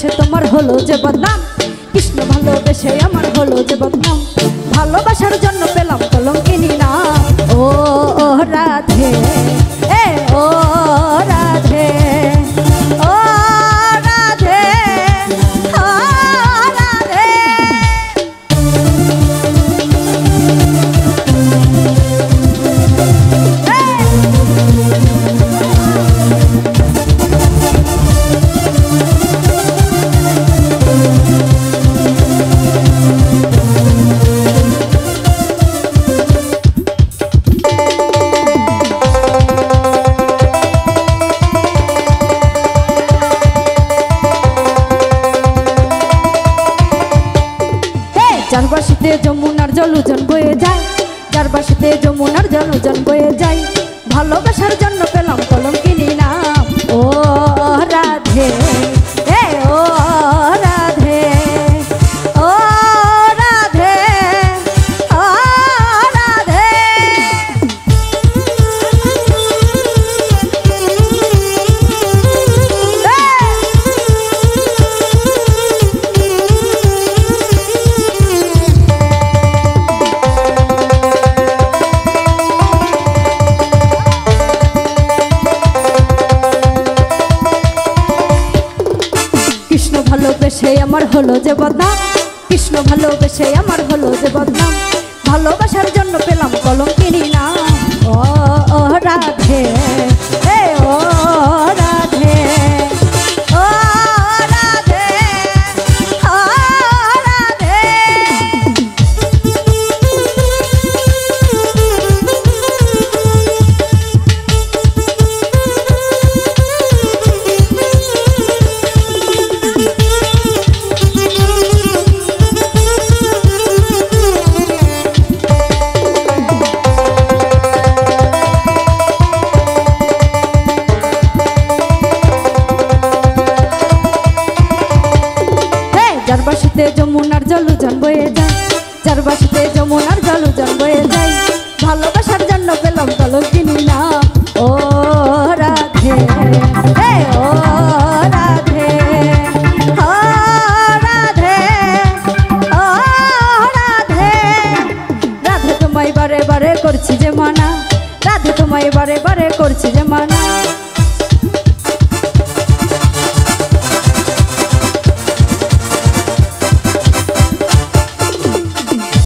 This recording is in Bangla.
ভালোবেসে তোমার হলো যে বদনাম, কৃষ্ণ ভালোবেসে আমার হলো যে বদনাম, ভালোবাসার জন্য পেলাম কলঙ্কিনী নাম। ও রাধে, এ ও রাধে, ও রাধে, ও রাধে। যার বাসিতে যমুনার জলুজন বয়ে যায়, যার বাসিতে যমুনার জলুজন বয়ে যায়, ভালোবাসার জন্য পেলাম কলঙ্কিনী নাম। ও রাধে, এ ও রাধে, ও রাধে, ও রাধে। কৃষ্ণ ভালোবেসে আমার হলো যে বদনাম, কৃষ্ণ ভালোবেসে আমার হলো যে বদনাম, ভালোবাসার জন্য পেলাম কলঙ্কিনী নাম। ও রাধে, এ ও রাধে, ও রাধে, ও রাধে। যার বাসিতে যমুনার জলুজন বয়ে যায়, যার বাসিতে যমুনার জলুজন বয়ে যায়, ভালোবাসার জন্য পেলাম কলঙ্কিনী নাম। ও রাধে, হে ও রাধে, ও রাধে, ও রাধে। রাধে তোমায় বারে বারে করছি যে মানা, রাধে তোমায় বারে বারে করছি যে মানা,